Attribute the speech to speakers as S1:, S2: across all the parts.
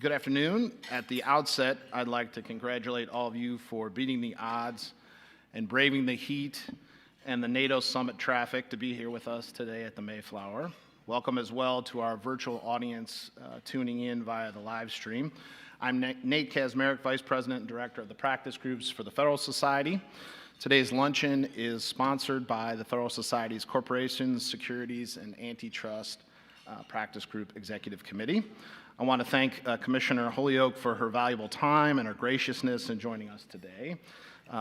S1: Good afternoon. At the outset, I'd like to congratulate all of you for beating the odds and braving the heat and the NATO summit traffic to be here with us today at the Mayflower. Welcome as well to our virtual audience tuning in via the live stream. I'm Nate Kazmarek, Vice President and Director of the Practice Groups for the Federalist Society. Today's luncheon is sponsored by the Federalist Society's Corporations, Securities, and Antitrust Practice Group Executive Committee. I want to thank Commissioner Holyoak for her valuable time and her graciousness in joining us today.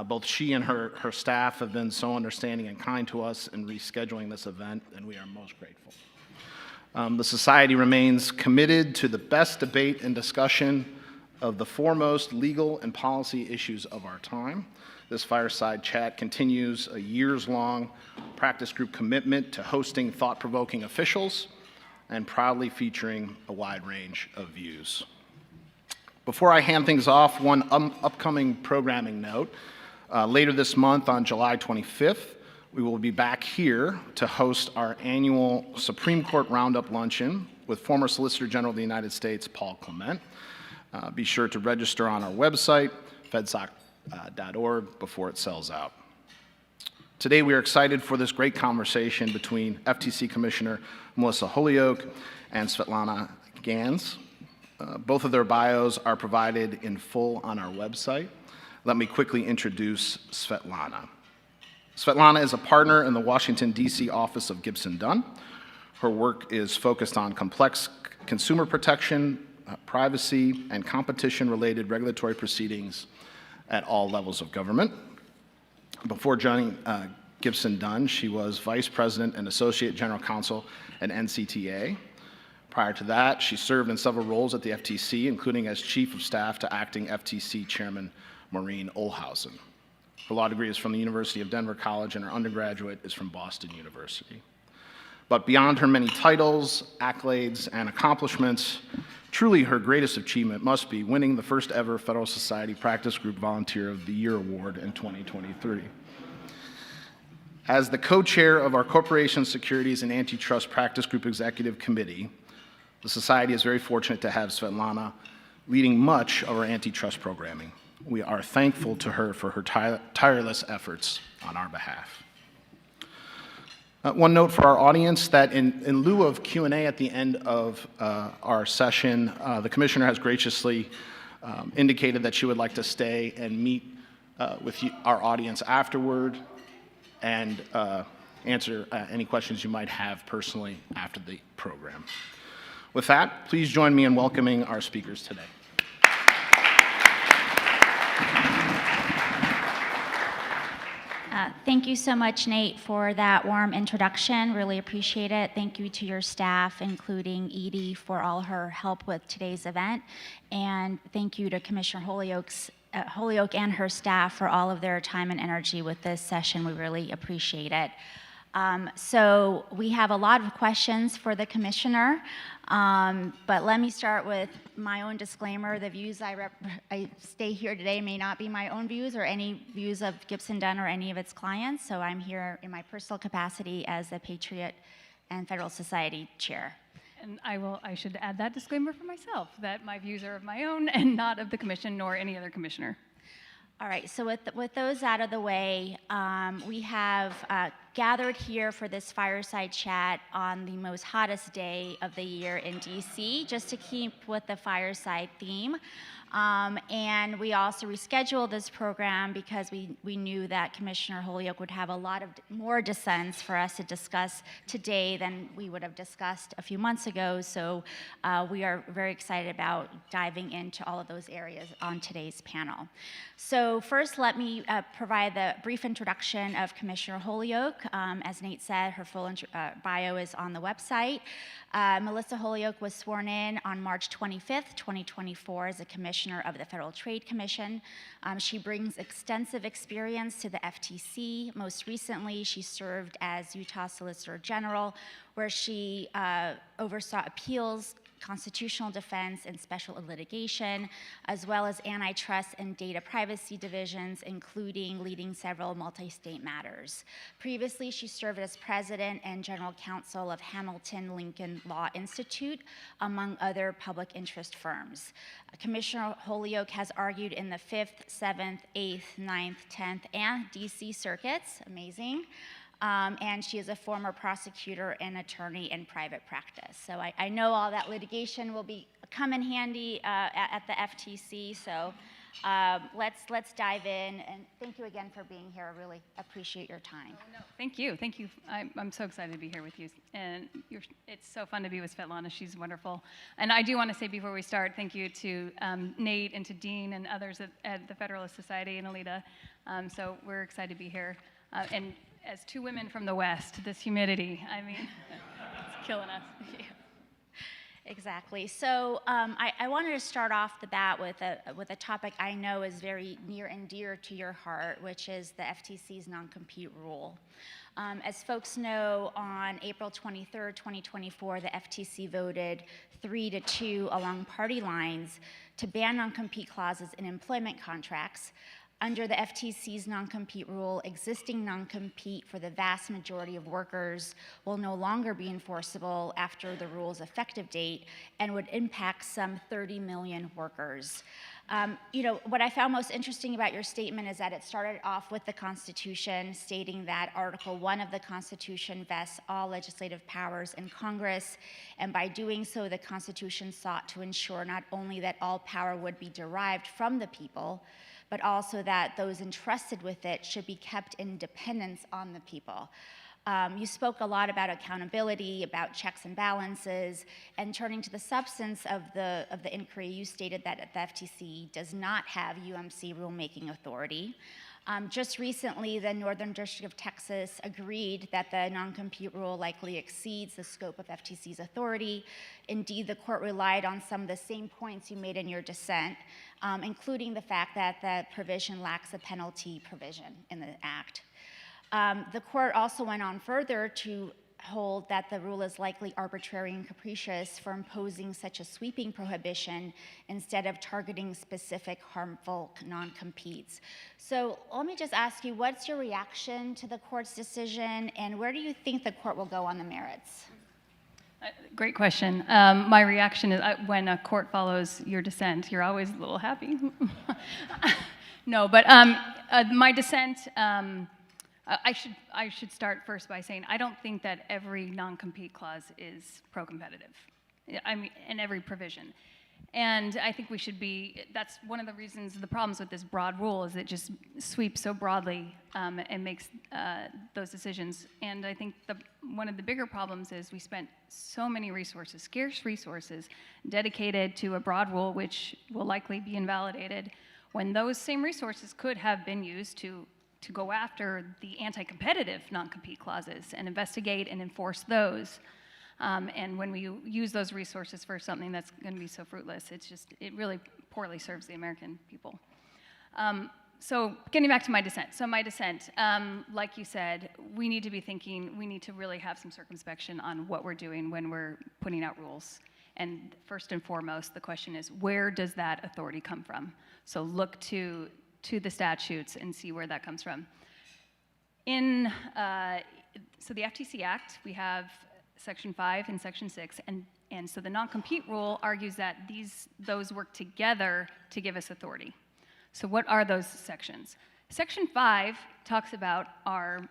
S1: Both she and her staff have been so understanding and kind to us in rescheduling this event, and we are most grateful. The Society remains committed to the best debate and discussion of the foremost legal and policy issues of our time. This fireside chat continues a years-long practice group commitment to hosting thought-provoking officials and proudly featuring a wide range of views. Before I hand things off, one upcoming programming note. Later this month, on July 25th, we will be back here to host our annual Supreme Court Roundup Luncheon with former Solicitor General of the United States, Paul Clement. Be sure to register on our website, fedsoc.org, before it sells out. Today, we are excited for this great conversation between FTC Commissioner Melissa Holyoak and Svetlana Gans. Both of their bios are provided in full on our website. Let me quickly introduce Svetlana. Svetlana is a partner in the Washington, D.C. office of Gibson Dunn. Her work is focused on complex consumer protection, privacy, and competition-related regulatory proceedings at all levels of government. Before joining Gibson Dunn, she was Vice President and Associate General Counsel at NCTA. Prior to that, she served in several roles at the FTC, including as Chief of Staff to Acting FTC Chairman Maureen Olhausen. Her law degree is from the University of Denver College, and her undergraduate is from Boston University. But beyond her many titles, accolades, and accomplishments, truly her greatest achievement must be winning the first ever Federal Society Practice Group Volunteer of the Year Award in 2023. As the co-chair of our Corporations, Securities, and Antitrust Practice Group Executive Committee, the Society is very fortunate to have Svetlana leading much of our antitrust programming. We are thankful to her for her tireless efforts on our behalf. One note for our audience that in lieu of Q&A at the end of our session, the Commissioner has graciously indicated that she would like to stay and meet with our audience afterward and answer any questions you might have personally after the program. With that, please join me in welcoming our speakers today.
S2: Thank you so much, Nate, for that warm introduction. Really appreciate it. Thank you to your staff, including Edie, for all her help with today's event. And thank you to Commissioner Holyoak and her staff for all of their time and energy with this session. We really appreciate it. So we have a lot of questions for the Commissioner, but let me start with my own disclaimer. The views I stay here today may not be my own views or any views of Gibson Dunn or any of its clients, so I'm here in my personal capacity as the Patriot and Federal Society Chair.
S3: And I should add that disclaimer for myself, that my views are of my own and not of the Commission nor any other commissioner.
S2: All right, so with those out of the way, we have gathered here for this fireside chat on the most hottest day of the year in DC, just to keep with the fireside theme. And we also rescheduled this program because we knew that Commissioner Holyoak would have a lot of more dissents for us to discuss today than we would have discussed a few months ago. So we are very excited about diving into all of those areas on today's panel. So first, let me provide the brief introduction of Commissioner Holyoak. As Nate said, her full bio is on the website. Melissa Holyoak was sworn in on March 25th, 2024 as a commissioner of the Federal Trade Commission. She brings extensive experience to the FTC. Most recently, she served as Utah Solicitor General, where she oversaw appeals constitutional defense and special litigation, as well as antitrust and data privacy divisions, including leading several multi-state matters. Previously, she served as president and general counsel of Hamilton Lincoln Law Institute, among other public interest firms. Commissioner Holyoak has argued in the 5th, 7th, 8th, 9th, 10th, and DC circuits, amazing. And she is a former prosecutor and attorney in private practice. So I know all that litigation will come in handy at the FTC. So let's dive in. And thank you again for being here. I really appreciate your time.
S3: Oh, no, thank you. Thank you. I'm so excited to be here with you. And it's so fun to be with Svetlana. She's wonderful. And I do want to say before we start, thank you to Nate and to Dean and others at the Federalist Society and Alita. So we're excited to be here. And as two women from the West, this humidity, I mean, it's killing us.
S2: Exactly. So I wanted to start off the bat with a topic I know is very near and dear to your heart, which is the FTC's non-compete rule. As folks know, on April 23rd, 2024, the FTC voted 3-2 along party lines to ban non-compete clauses in employment contracts. Under the FTC's non-compete rule, existing non-compete for the vast majority of workers will no longer be enforceable after the rule's effective date and would impact some 30 million workers. What I found most interesting about your statement is that it started off with the Constitution, stating that Article 1 of the Constitution vests all legislative powers in Congress, and by doing so, the Constitution sought to ensure not only that all power would be derived from the people, but also that those entrusted with it should be kept in dependence on the people. You spoke a lot about accountability, about checks and balances, and turning to the substance of the inquiry, you stated that the FTC does not have UMC rulemaking authority. Just recently, the Northern District of Texas agreed that the non-compete rule likely exceeds the scope of FTC's authority. Indeed, the court relied on some of the same points you made in your dissent, including the fact that the provision lacks a penalty provision in the act. The court also went on further to hold that the rule is likely arbitrary and capricious for imposing such a sweeping prohibition instead of targeting specific harmful non-competes. So let me just ask you, what's your reaction to the court's decision, and where do you think the court will go on the merits?
S3: Great question. My reaction is when a court follows your dissent, you're always a little happy. No, but my dissent, I should start first by saying I don't think that every non-compete clause is pro-competitive. I mean, in every provision. And I think we should be, that's one of the reasons, the problems with this broad rule is it just sweeps so broadly and makes those decisions. And I think one of the bigger problems is we spent so many resources, scarce resources, dedicated to a broad rule which will likely be invalidated when those same resources could have been used to go after the anti-competitive non-compete clauses and investigate and enforce those. And when we use those resources for something that's going to be so fruitless, it really poorly serves the American people. So getting back to my dissent. So my dissent, like you said, we need to be thinking, we need to really have some circumspection on what we're doing when we're putting out rules. And first and foremost, the question is, where does that authority come from? So look to the statutes and see where that comes from. So the FTC Act, we have Section 5 and Section 6, and so the non-compete rule argues that those work together to give us authority. So what are those sections? Section 5 talks about our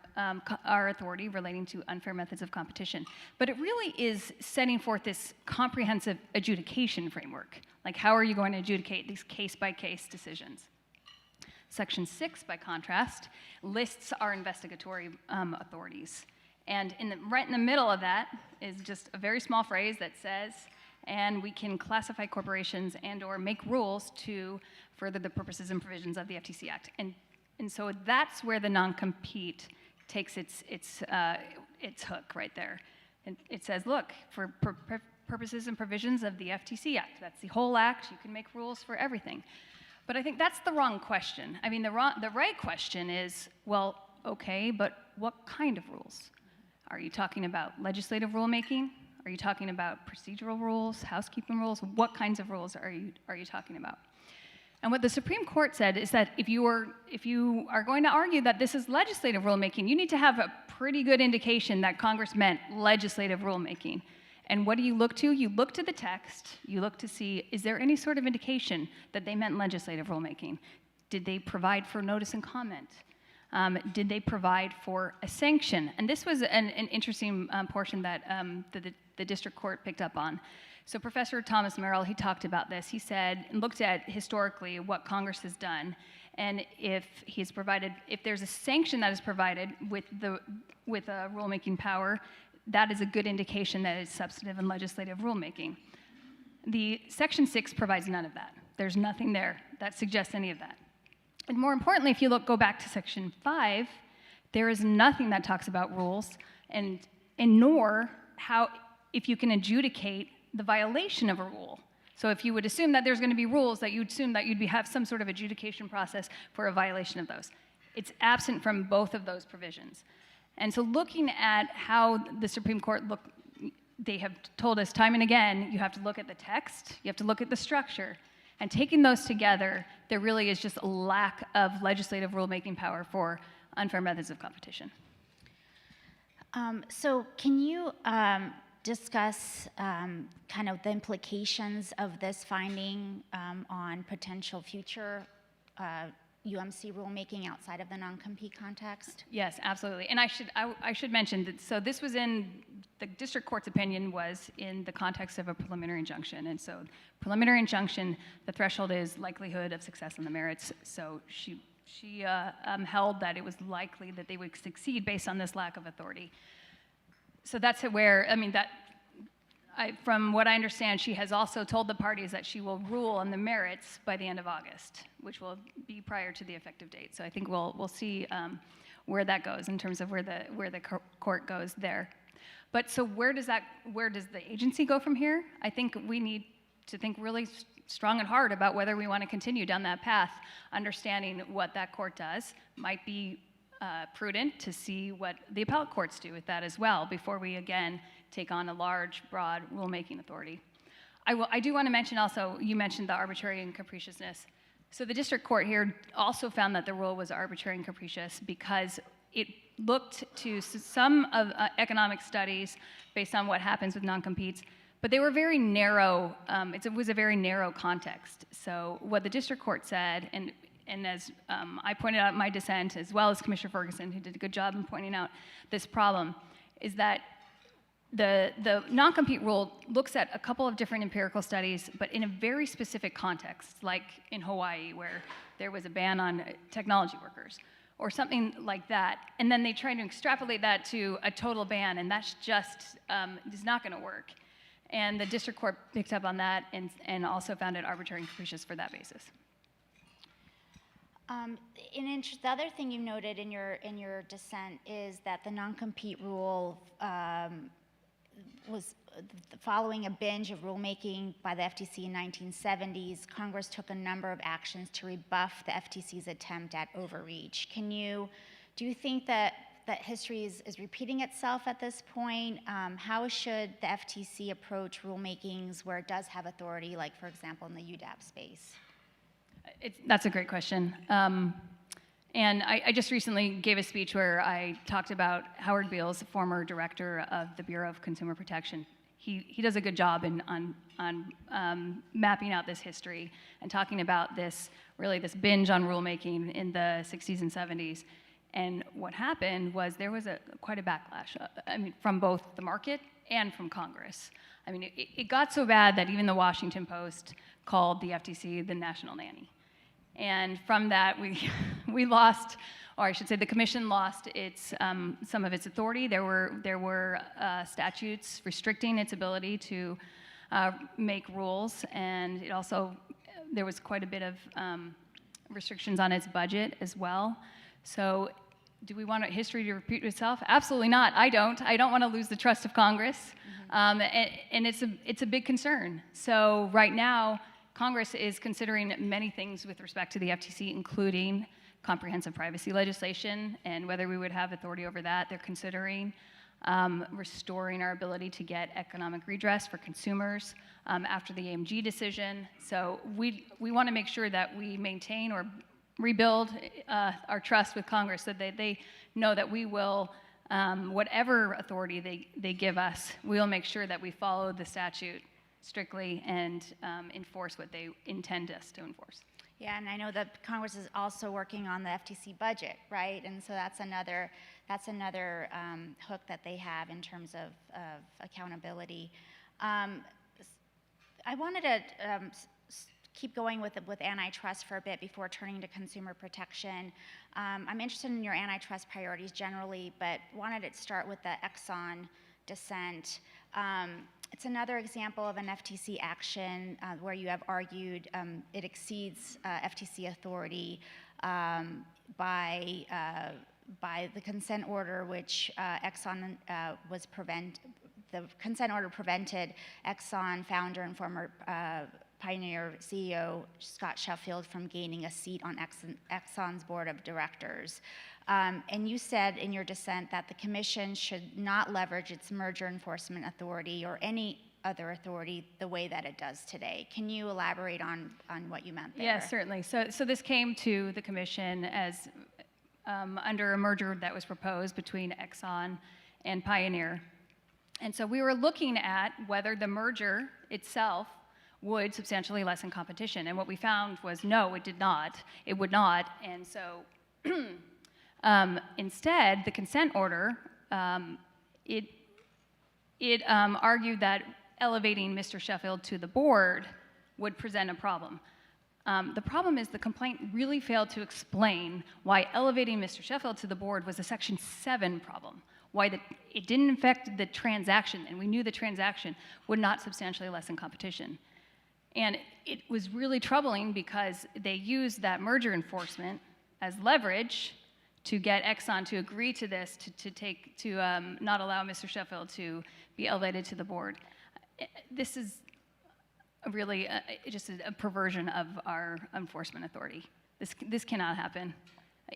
S3: authority relating to unfair methods of competition, but it really is setting forth this comprehensive adjudication framework. Like, how are you going to adjudicate these case-by-case decisions? Section 6, by contrast, lists our investigatory authorities. And right in the middle of that is just a very small phrase that says, and we can classify corporations and or make rules to further the purposes and provisions of the FTC Act. And so that's where the non-compete takes its hook right there. And it says, look, for purposes and provisions of the FTC Act, that's the whole act, you can make rules for everything. But I think that's the wrong question. I mean, the right question is, well, okay, but what kind of rules? Are you talking about legislative rulemaking? Are you talking about procedural rules, housekeeping rules? What kinds of rules are you talking about? And what the Supreme Court said is that if you are going to argue that this is legislative rulemaking, you need to have a pretty good indication that Congress meant legislative rulemaking. And what do you look to? You look to the text. You look to see, is there any sort of indication that they meant legislative rulemaking? Did they provide for notice and comment? Did they provide for a sanction? And this was an interesting portion that the district court picked up on. So Professor Thomas Merrill, he talked about this. He said, and looked at historically what Congress has done, and if there's a sanction that is provided with a rulemaking power, that is a good indication that it's substantive and legislative rulemaking. The Section 6 provides none of that. There's nothing there that suggests any of that. And more importantly, if you go back to Section 5, there is nothing that talks about rules, and nor if you can adjudicate the violation of a rule. So if you would assume that there's going to be rules, that you'd assume that you'd have some sort of adjudication process for a violation of those. It's absent from both of those provisions. And so looking at how the Supreme Court they have told us time and again, you have to look at the text, you have to look at the structure, and taking those together, there really is just a lack of legislative rulemaking power for unfair methods of competition.
S2: So can you discuss kind of the implications of this finding on potential future UMC rulemaking outside of the non-compete context?
S3: Yes, absolutely. And I should mention that, so this was the district court's opinion was in the context of a preliminary injunction. And so preliminary injunction, the threshold is likelihood of success on the merits. So she held that it was likely that they would succeed based on this lack of authority. So that's where, from what I understand, she has also told the parties that she will rule on the merits by the end of August, which will be prior to the effective date. So I think we'll see where that goes in terms of where the court goes there. But so where does the agency go from here? I think we need to think really strong and hard about whether we want to continue down that path, understanding what that court does. Might be prudent to see what the appellate courts do with that as well before we again take on a large, broad rulemaking authority. I do want to mention also, you mentioned the arbitrary and capriciousness. So the district court here also found that the rule was arbitrary and capricious because it looked to some of economic studies based on what happens with non-competes, but they were very narrow. It was a very narrow context. So what the district court said, and as I pointed out in my dissent, as well as Commissioner Ferguson, who did a good job in pointing out this problem, is that the non-compete rule looks at a couple of different empirical studies, but in a very specific context, like in Hawaii, where there was a ban on technology workers, or something like that. And then they try to extrapolate that to a total ban, and that's just is not going to work. And the district court picked up on that and also found it arbitrary and capricious for that basis.
S2: The other thing you noted in your dissent is that the non-compete rule was following a binge of rulemaking by the FTC in 1970s. Congress took a number of actions to rebuff the FTC's attempt at overreach. Do you think that history is repeating itself at this point? How should the FTC approach rulemakings where it does have authority, like for example in the UDAP space?
S3: That's a great question. And I just recently gave a speech where I talked about Howard Beals, former director of the Bureau of Consumer Protection. He does a good job on mapping out this history and talking about this binge on rulemaking in the 60s and 70s. And what happened was there was quite a backlash, from both the market and from Congress. It got so bad that even the Washington Post called the FTC the national nanny. And from that, we lost, or I should say the commission lost some of its authority. There were statutes restricting its ability to make rules, and there was quite a bit of restrictions on its budget as well. So do we want history to repeat itself? Absolutely not. I don't want to lose the trust of Congress. And it's a big concern. So right now, Congress is considering many things with respect to the FTC, including comprehensive privacy legislation and whether we would have authority over that. They're considering restoring our ability to get economic redress for consumers after the AMG decision. So we want to make sure that we maintain or rebuild our trust with Congress so that they know that we will, whatever authority they give us, we will make sure that we follow the statute strictly and enforce what they intend us to enforce.
S2: Yeah, and I know that Congress is also working on the FTC budget, right? And so that's another hook that they have in terms of accountability. I wanted to keep going with antitrust for a bit before turning to consumer protection. I'm interested in your antitrust priorities generally, but wanted to start with the Exxon dissent. It's another example of an FTC action where you have argued it exceeds FTC authority by the consent order, which Exxon the consent order prevented Exxon founder and former Pioneer CEO Scott Sheffield from gaining a seat on Exxon's board of directors. And you said in your dissent that the commission should not leverage its merger enforcement authority or any other authority the way that it does today. Can you elaborate on what you meant there?
S3: Yeah, certainly. So this came to the commission as under a merger that was proposed between Exxon and Pioneer. And so we were looking at whether the merger itself would substantially lessen competition. And what we found was no, it did not. It would not. And so instead, the consent order, it argued that elevating Mr. Sheffield to the board would present a problem. The problem is the complaint really failed to explain why elevating Mr. Sheffield to the board was a Section 7 problem, why it didn't affect the transaction, and we knew the transaction would not substantially lessen competition. And it was really troubling because they used that merger enforcement as leverage to get Exxon to agree to this, to not allow Mr. Sheffield to be elevated to the board. This is really just a perversion of our enforcement authority. This cannot happen.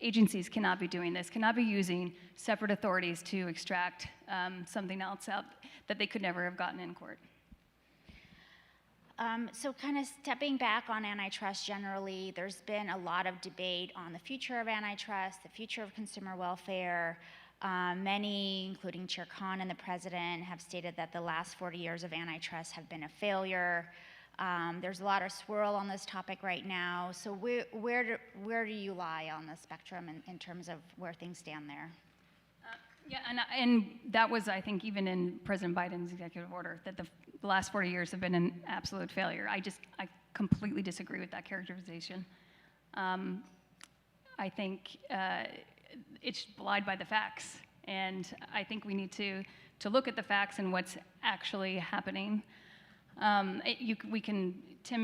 S3: Agencies cannot be doing this, cannot be using separate authorities to extract something else out that they could never have gotten in court.
S2: So kind of stepping back on antitrust generally, there's been a lot of debate on the future of antitrust, the future of consumer welfare. Many, including Chair Khan and the president, have stated that the last 40 years of antitrust have been a failure. There's a lot of swirl on this topic right now. So where do you lie on the spectrum in terms of where things stand there?
S3: Yeah, and that was, I think, even in President Biden's executive order, that the last 40 years have been an absolute failure. I completely disagree with that characterization. I think it's belied by the facts, and I think we need to look at the facts and what's actually happening. Tim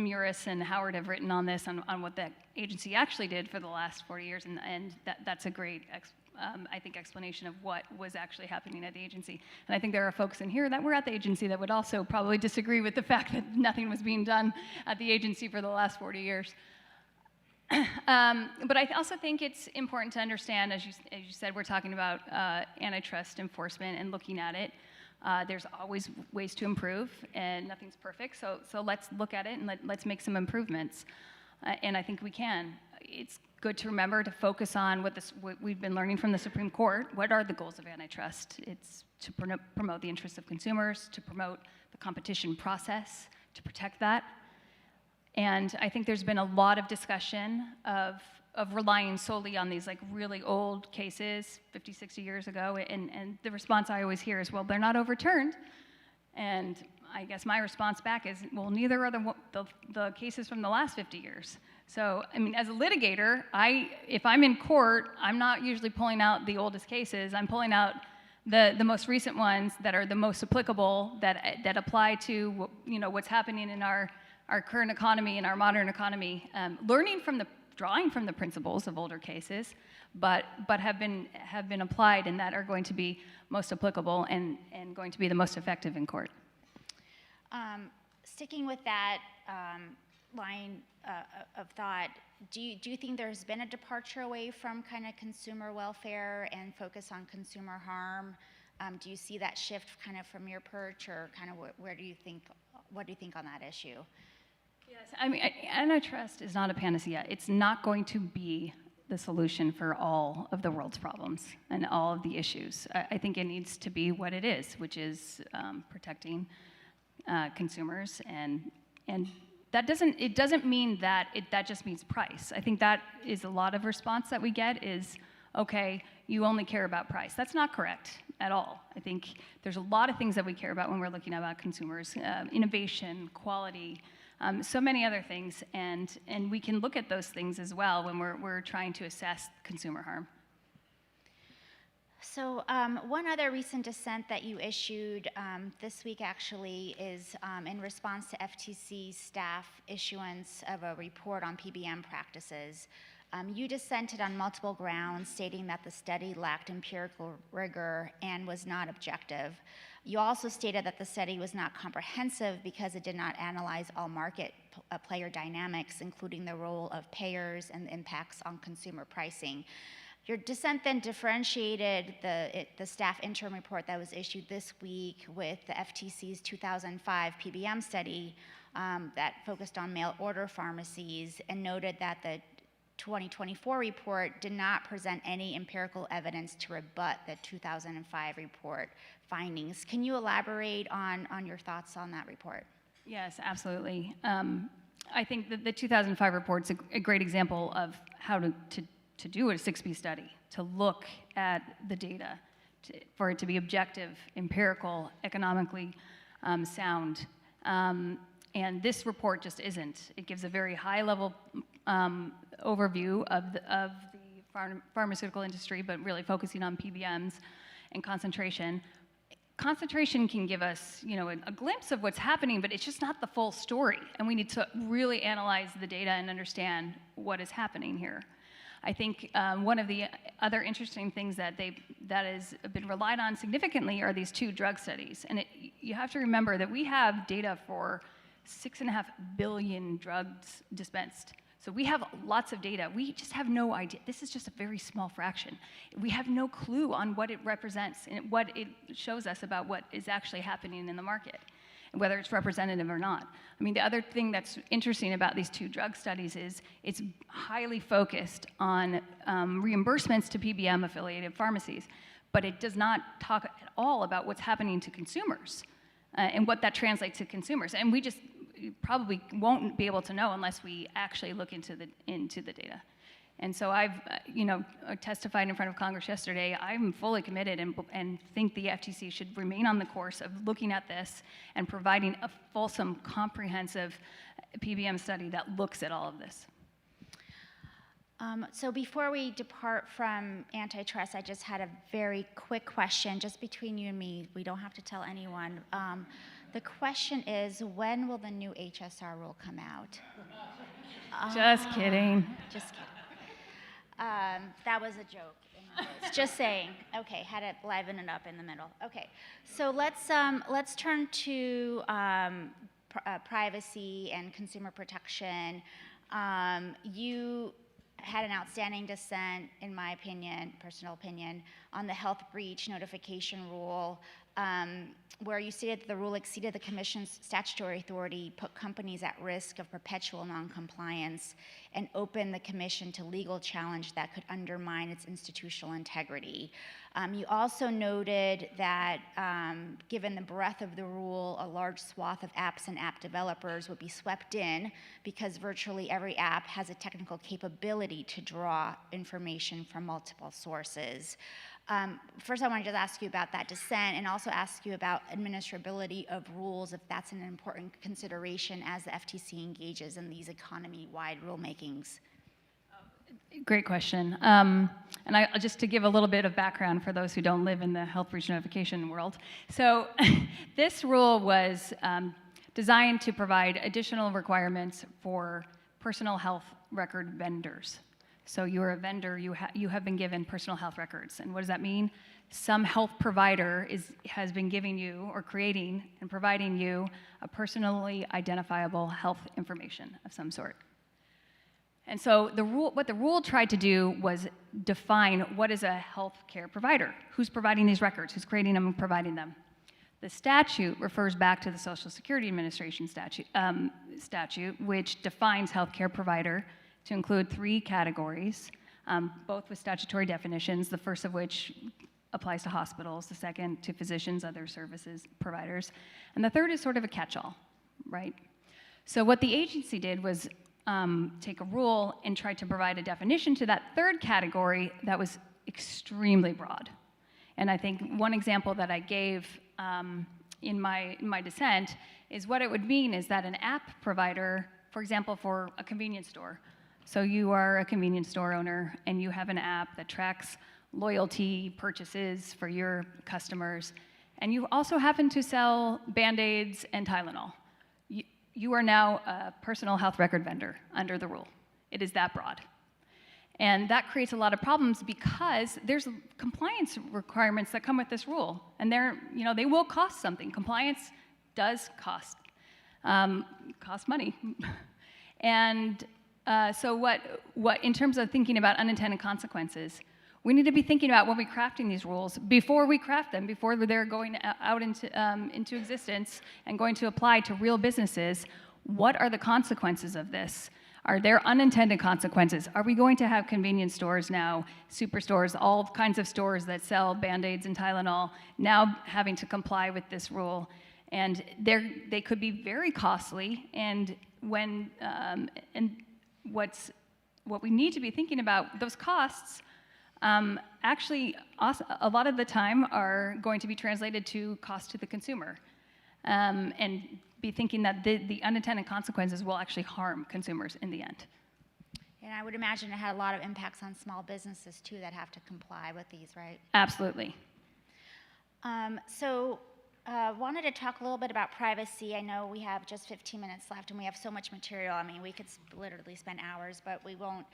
S3: Uris and Howard have written on this, on what the agency actually did for the last 40 years, and that's a great I think, explanation of what was actually happening at the agency. And I think there are folks in here that were at the agency that would also probably disagree with the fact that nothing was being done at the agency for the last 40 years. But I also think it's important to understand, as you said, we're talking about antitrust enforcement and looking at it. There's always ways to improve, and nothing's perfect. So let's look at it and let's make some improvements. And I think we can. It's good to remember to focus on what we've been learning from the Supreme Court. What are the goals of antitrust? It's to promote the interests of consumers, to promote the competition process, to protect that. And I think there's been a lot of discussion of relying solely on these like really old cases, 50, 60 years ago, and the response I always hear is, well, they're not overturned. And I guess my response back is, well, neither are the cases from the last 50 years. So, I mean, as a litigator, if I'm in court, I'm not usually pulling out the oldest cases. I'm pulling out the most recent ones that are the most applicable, that apply to what's happening in our current economy and our modern economy, drawing from the principles of older cases, but have been applied and that are going to be most applicable and going to be the most effective in court.
S2: Sticking with that line of thought, do you think there's been a departure away from kind of consumer welfare and focus on consumer harm Do you see that shift kind of from your perch, or kind of what do you think on that issue?
S3: Yes, I mean, antitrust is not a panacea. It's not going to be the solution for all of the world's problems and all of the issues. I think it needs to be what it is, which is protecting consumers, and that doesn't mean that that just means price. I think that is a lot of response that we get is, okay, you only care about price. That's not correct at all. I think there's a lot of things that we care about when we're looking about consumers, innovation, quality, so many other things, and we can look at those things as well when we're trying to assess consumer harm.
S2: So one other recent dissent that you issued this week actually is in response to FTC staff issuance of a report on PBM practices. You dissented on multiple grounds, stating that the study lacked empirical rigor and was not objective. You also stated that the study was not comprehensive because it did not analyze all market player dynamics, including the role of payers and the impacts on consumer pricing. Your dissent then differentiated the staff interim report that was issued this week with the FTC's 2005 PBM study that focused on mail order pharmacies, and noted that the 2024 report did not present any empirical evidence to rebut the 2005 report findings. Can you elaborate on your thoughts on that report?
S3: Yes, absolutely. I think that the 2005 report's a great example of how to do a 6B study, to look at the data, for it to be objective, empirical, economically sound. And this report just isn't. It gives a very high-level overview of the pharmaceutical industry, but really focusing on PBMs and concentration. Concentration can give us, a glimpse of what's happening, but it's just not the full story. And we need to really analyze the data and understand what is happening here. I think one of the other interesting things that has been relied on significantly are these 2 drug studies. And you have to remember that we have data for 6.5 billion drugs dispensed. So we have lots of data. We just have no idea. This is just a very small fraction. We have no clue on what it represents and what it shows us about what is actually happening in the market, and whether it's representative or not. I mean, the other thing that's interesting about these 2 drug studies is it's highly focused on reimbursements to PBM-affiliated pharmacies, but it does not talk at all about what's happening to consumers and what that translates to consumers. And we just probably won't be able to know unless we actually look into the data. And so I've, testified in front of Congress yesterday. I'm fully committed and think the FTC should remain on the course of looking at this and providing a fulsome, comprehensive PBM study that looks at all of this.
S2: So before we depart from antitrust, I just had a very quick question, just between you and me. We don't have to tell anyone. The question is, when will the new HSR rule come out?
S3: Just kidding.
S2: Just kidding. That was a joke. Just saying. Okay, had to liven it up in the middle. Okay, so let's turn to privacy and consumer protection. You had an outstanding dissent, in my opinion, personal opinion, on the health breach notification rule, where you stated that the rule exceeded the Commission's statutory authority, put companies at risk of perpetual noncompliance, and opened the Commission to legal challenge that could undermine its institutional integrity. You also noted that given the breadth of the rule, a large swath of apps and app developers would be swept in because virtually every app has a technical capability to draw information from multiple sources. First, I wanted to ask you about that dissent and also ask you about administrability of rules, if that's an important consideration as the FTC engages in these economy-wide rulemakings.
S3: Great question. And just to give a little bit of background for those who don't live in the health breach notification world. So this rule was designed to provide additional requirements for personal health record vendors. So you're a vendor, you have been given personal health records. And what does that mean? Some health provider has been giving you or creating and providing you a personally identifiable health information of some sort. And so what the rule tried to do was define what is a healthcare provider, who's providing these records, who's creating them and providing them. The statute refers back to the Social Security Administration statute, which defines healthcare provider to include 3 categories, both with statutory definitions, the first of which applies to hospitals, the second to physicians, other services providers, and the third is sort of a catch-all, right? So what the agency did was take a rule and try to provide a definition to that third category that was extremely broad. And I think one example that I gave in my dissent is what it would mean is that an app provider, for example, for a convenience store. So you are a convenience store owner and you have an app that tracks loyalty purchases for your customers, and you also happen to sell Band-Aids and Tylenol. You are now a personal health record vendor under the rule. It is that broad. And that creates a lot of problems because there's compliance requirements that come with this rule. And they will cost something. Compliance does cost money. And so what in terms of thinking about unintended consequences, we need to be thinking about when we're crafting these rules, before we craft them, before they're going out into existence and going to apply to real businesses, what are the consequences of this? Are there unintended consequences? Are we going to have convenience stores now, superstores, all kinds of stores that sell Band-Aids and Tylenol, now having to comply with this rule? And they could be very costly, and what we need to be thinking about, those costs, actually, a lot of the time are going to be translated to cost to the consumer, and be thinking that the unintended consequences will actually harm consumers in the end.
S2: And I would imagine it had a lot of impacts on small businesses too that have to comply with these, right?
S3: Absolutely.
S2: Wanted to talk a little bit about privacy. I know we have just 15 minutes left and we have so much material. I mean, we could literally spend hours, but we won't.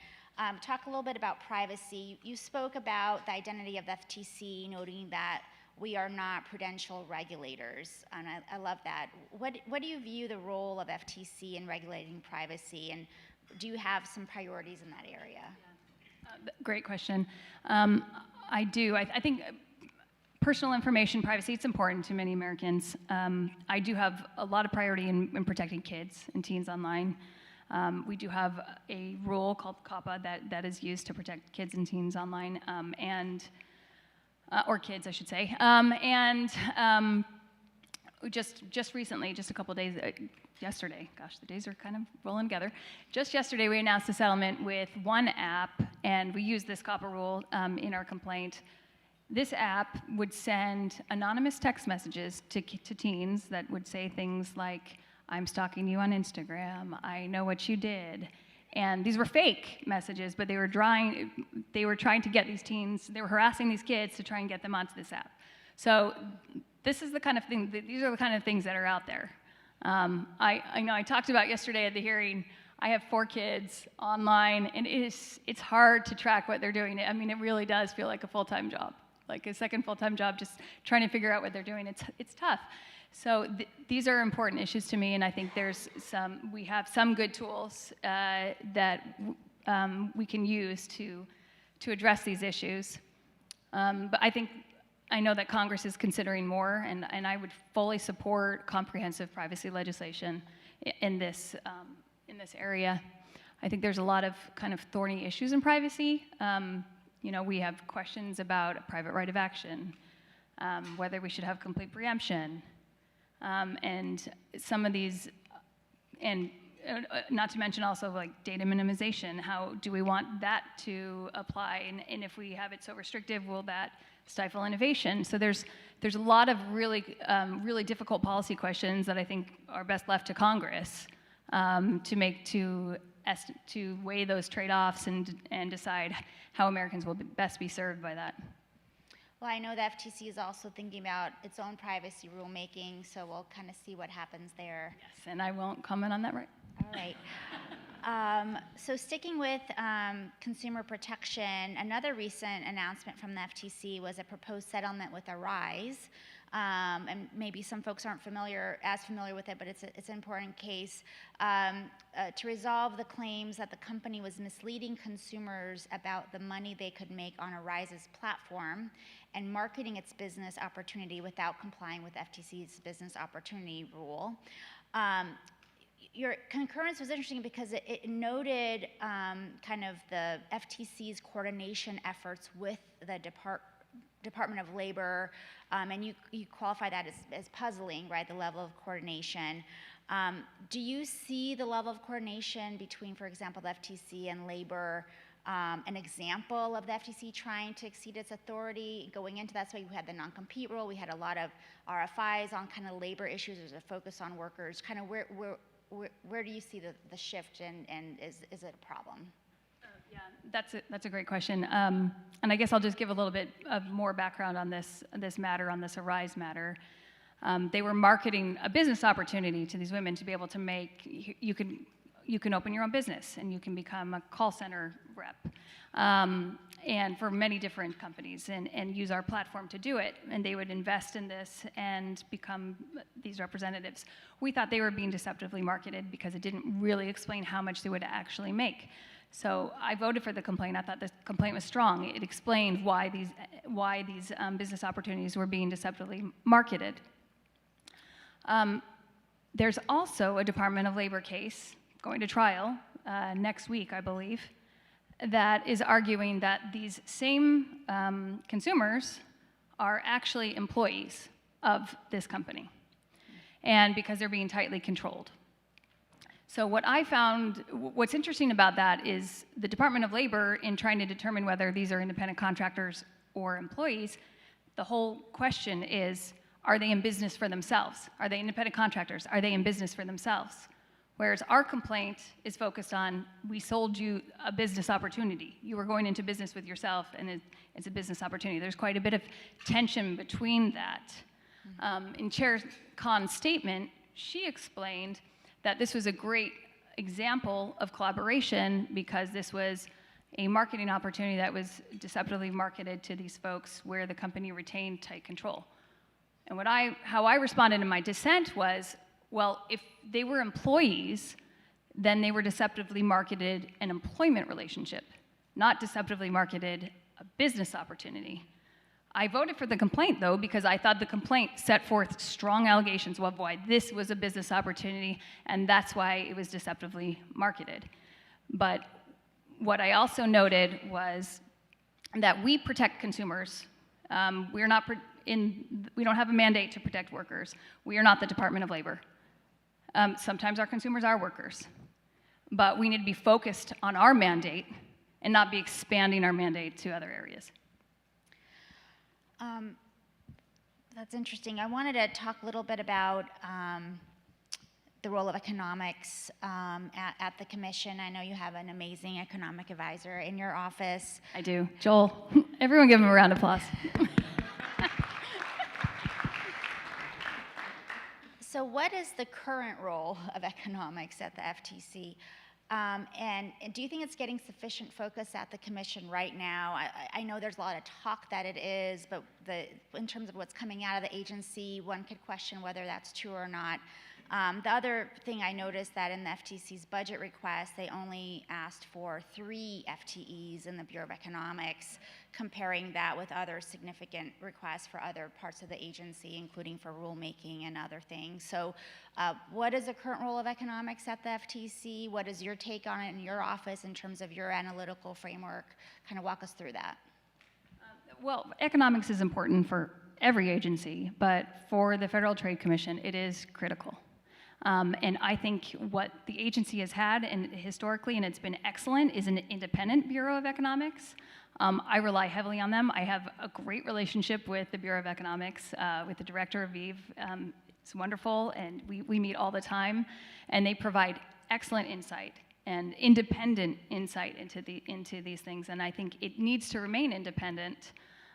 S2: Talk a little bit about privacy. You spoke about the identity of FTC, noting that we are not prudential regulators, and I love that. What do you view the role of FTC in regulating privacy, and do you have some priorities in that area?
S3: Great question. I do. I think personal information privacy, it's important to many Americans. I do have a lot of priority in protecting kids and teens online. We do have a rule called COPPA that is used to protect kids and teens online, or kids, I should say. Just recently, just a couple days, yesterday, gosh, the days are kind of rolling together. Just yesterday, we announced a settlement with one app, and we used this COPPA rule in our complaint. This app would send anonymous text messages to teens that would say things like, "I'm stalking you on Instagram, I know what you did." And these were fake messages, but they were trying to get these teens, they were harassing these kids to try and get them onto this app. So this is the kind of thing, these are the kind of things that are out there. I know I talked about yesterday at the hearing, I have 4 kids online, and it's hard to track what they're doing. I mean, it really does feel like a full-time job, like a second full-time job, just trying to figure out what they're doing. It's tough. So these are important issues to me, and I think we have some good tools that we can use to address these issues. But I know that Congress is considering more, and I would fully support comprehensive privacy legislation in this area. I think there's a lot of kind of thorny issues in privacy. We have questions about a private right of action, whether we should have complete preemption. And some of these, and not to mention also like data minimization, how do we want that to apply? And if we have it so restrictive, will that stifle innovation? So there's a lot of really difficult policy questions that I think are best left to Congress to weigh those trade-offs and decide how Americans will best be served by that.
S2: Well, I know the FTC is also thinking about its own privacy rulemaking, so we'll kind of see what happens there.
S3: Yes, and I won't comment on that right.
S2: All right. So sticking with consumer protection, another recent announcement from the FTC was a proposed settlement with Arise. And maybe some folks aren't as familiar with it, but it's an important case to resolve the claims that the company was misleading consumers about the money they could make on Arise's platform and marketing its business opportunity without complying with FTC's business opportunity rule. Your concurrence was interesting because it noted kind of the FTC's coordination efforts with the Department of Labor, and you qualify that as puzzling, right, the level of coordination. Do you see the level of coordination between, for example, the FTC and Labor, an example of the FTC trying to exceed its authority going into that? So we had the non-compete rule, we had a lot of RFIs on kind of labor issues, there's a focus on workers. Kind of where do you see the shift, and is it a problem?
S3: Yeah, that's a great question. And I guess I'll just give a little bit of more background on this matter, on this Arise matter. They were marketing a business opportunity to these women to be able to make, you can open your own business and you can become a call center rep. And for many different companies and use our platform to do it. And they would invest in this and become these representatives. We thought they were being deceptively marketed because it didn't really explain how much they would actually make. So I voted for the complaint. I thought the complaint was strong. It explained why these business opportunities were being deceptively marketed. There's also a Department of Labor case going to trial next week, I believe, that is arguing that these same consumers are actually employees of this company, and because they're being tightly controlled. So what's interesting about that is the Department of Labor, in trying to determine whether these are independent contractors or employees, the whole question is, are they in business for themselves? Are they independent contractors? Are they in business for themselves? Whereas our complaint is focused on, we sold you a business opportunity. You were going into business with yourself, and it's a business opportunity. There's quite a bit of tension between that. In Chair Khan's statement, she explained that this was a great example of collaboration because this was a marketing opportunity that was deceptively marketed to these folks where the company retained tight control. And how I responded in my dissent was, well, if they were employees, then they were deceptively marketed an employment relationship, not deceptively marketed a business opportunity. I voted for the complaint, though, because I thought the complaint set forth strong allegations of why this was a business opportunity, and that's why it was deceptively marketed. But what I also noted was that we protect consumers. We don't have a mandate to protect workers. We are not the Department of Labor. Sometimes our consumers are workers, but we need to be focused on our mandate and not be expanding our mandate to other areas.
S2: That's interesting. I wanted to talk a little bit about the role of economics at the commission. I know you have an amazing economic advisor in your office.
S3: I do. Joel, everyone give him a round of applause.
S2: So what is the current role of economics at the FTC? And do you think it's getting sufficient focus at the commission right now? I know there's a lot of talk that it is, but in terms of what's coming out of the agency, one could question whether that's true or not. The other thing I noticed that in the FTC's budget request, they only asked for 3 FTEs in the Bureau of Economics, comparing that with other significant requests for other parts of the agency, including for rulemaking and other things. So what is the current role of economics at the FTC? What is your take on it in your office in terms of your analytical framework? Kind of walk us through that.
S3: Well, economics is important for every agency, but for the Federal Trade Commission, it is critical. And I think what the agency has had, and historically, and it's been excellent, is an independent Bureau of Economics. I rely heavily on them. I have a great relationship with the Bureau of Economics, with the director, Aviv. It's wonderful, and we meet all the time, and they provide excellent insight and independent insight into these things, and I think it needs to remain independent.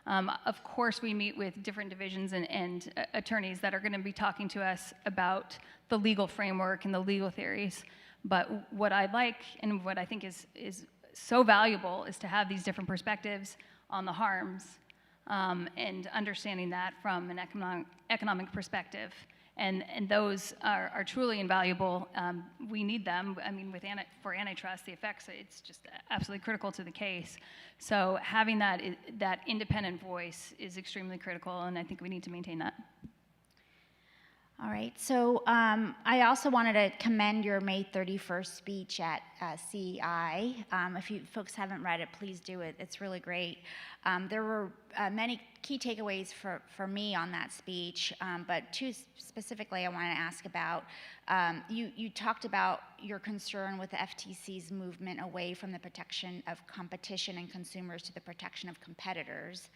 S3: Of course, we meet with different divisions and attorneys that are going to be talking to us about the legal framework and the legal theories, But what I like and what I think is so valuable is to have these different perspectives on the harms and understanding that from an economic perspective. And those are truly invaluable. We need them. I mean, for antitrust, the effects, it's just absolutely critical to the case. So having that independent voice is extremely critical, and I think we need to maintain that.
S2: All right, so I also wanted to commend your May 31st speech at CEI. If you folks haven't read it, please do it. It's really great. There were many key takeaways for me on that speech, but two specifically I want to ask about. You talked about your concern with the FTC's movement away from the protection of competition and consumers to the protection of competitors.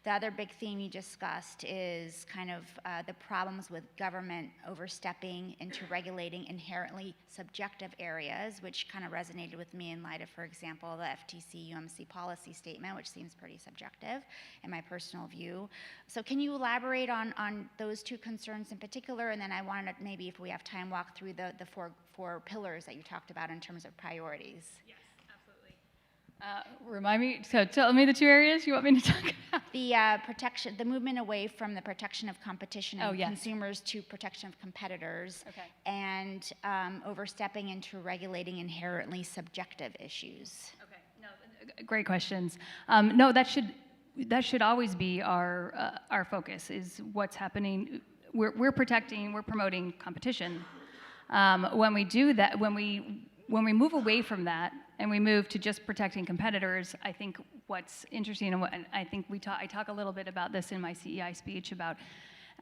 S2: The other big theme you discussed is kind of the problems with government overstepping into regulating inherently subjective areas, which kind of resonated with me in light of, for example, the FTC UMC policy statement, which seems pretty subjective in my personal view. So can you elaborate on those two concerns in particular? And then I wanted to maybe, if we have time, walk through the four pillars that you talked about in terms of priorities.
S3: Yes. Remind me, so tell me the two areas you want me to talk about.
S2: The the movement away from the protection of competition and
S3: yes.
S2: consumers to protection of competitors,
S3: Okay.
S2: and overstepping into regulating inherently subjective issues.
S3: Okay, no, great questions. No, that should always be our focus, is what's happening. We're promoting competition. When we do that, when we move away from that and we move to just protecting competitors, I think what's interesting, and I think I talk a little bit about this in my CEI speech about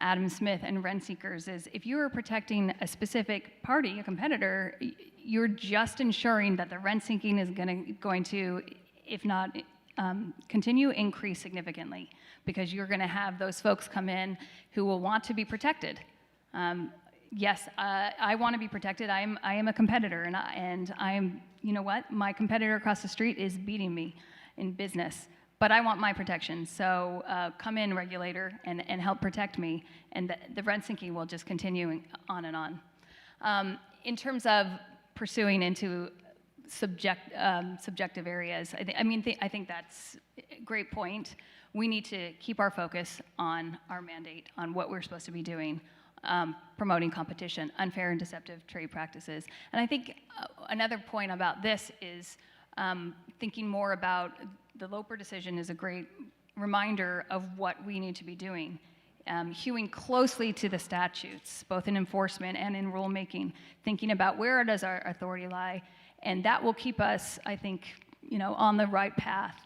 S3: Adam Smith and rent seekers, is if you are protecting a specific party, a competitor, you're just ensuring that the rent seeking is going to, if not continue, increase significantly, because you're going to have those folks come in who will want to be protected. Yes, I want to be protected. I am a competitor, and I'm, you know what? My competitor across the street is beating me in business, but I want my protection. So come in, regulator, and help protect me, and the rent sinking will just continue on and on. In terms of pursuing into subjective areas, I think that's a great point. We need to keep our focus on our mandate, on what we're supposed to be doing. Promoting competition, unfair and deceptive trade practices. And I think another point about this is thinking more about the Loper decision is a great reminder of what we need to be doing. Hewing closely to the statutes, both in enforcement and in rulemaking, thinking about where does our authority lie, and that will keep us, I think, on the right path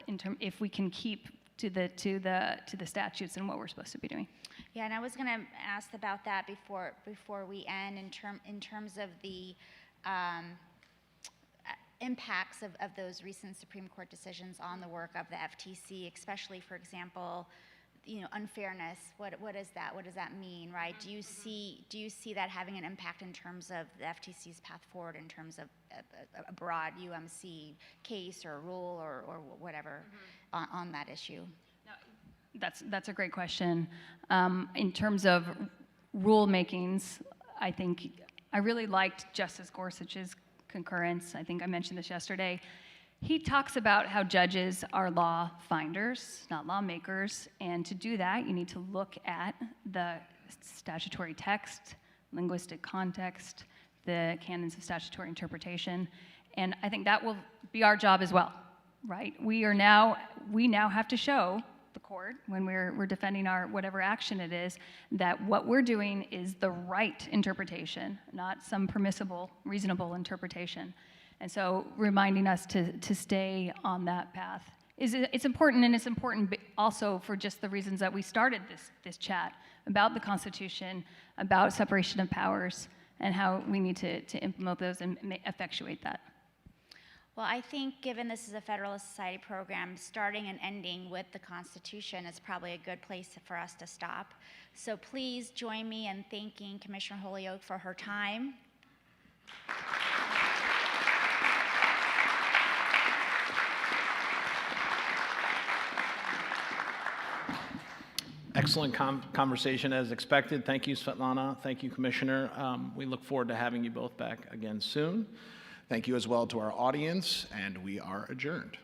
S3: if we can keep to the statutes and what we're supposed to be doing.
S2: Yeah, and I was going to ask about that before we end in terms of the impacts of those recent Supreme Court decisions on the work of the FTC, especially, for example, unfairness. What is that? What does that mean, right? Do you see that having an impact in terms of the FTC's path forward in terms of a broad UMC case or rule or whatever on that issue?
S3: That's a great question. In terms of rulemakings, I think I really liked Justice Gorsuch's concurrence. I think I mentioned this yesterday. He talks about how judges are law finders, not lawmakers, and to do that, you need to look at the statutory text, linguistic context, the canons of statutory interpretation, and I think that will be our job as well, right? We now have to show the court, when we're defending our whatever action it is, that what we're doing is the right interpretation, not some permissible, reasonable interpretation. And so reminding us to stay on that path it's important, and it's important also for just the reasons that we started this chat about the Constitution, about separation of powers, and how we need to implement those and effectuate that.
S2: Well, I think given this is a Federalist Society program, starting and ending with the Constitution is probably a good place for us to stop. So please join me in thanking Commissioner Holyoak for her time.
S1: Excellent conversation as expected. Thank you, Svetlana. Thank you, Commissioner. We look forward to having you both back again soon. Thank you as well to our audience, and we are adjourned.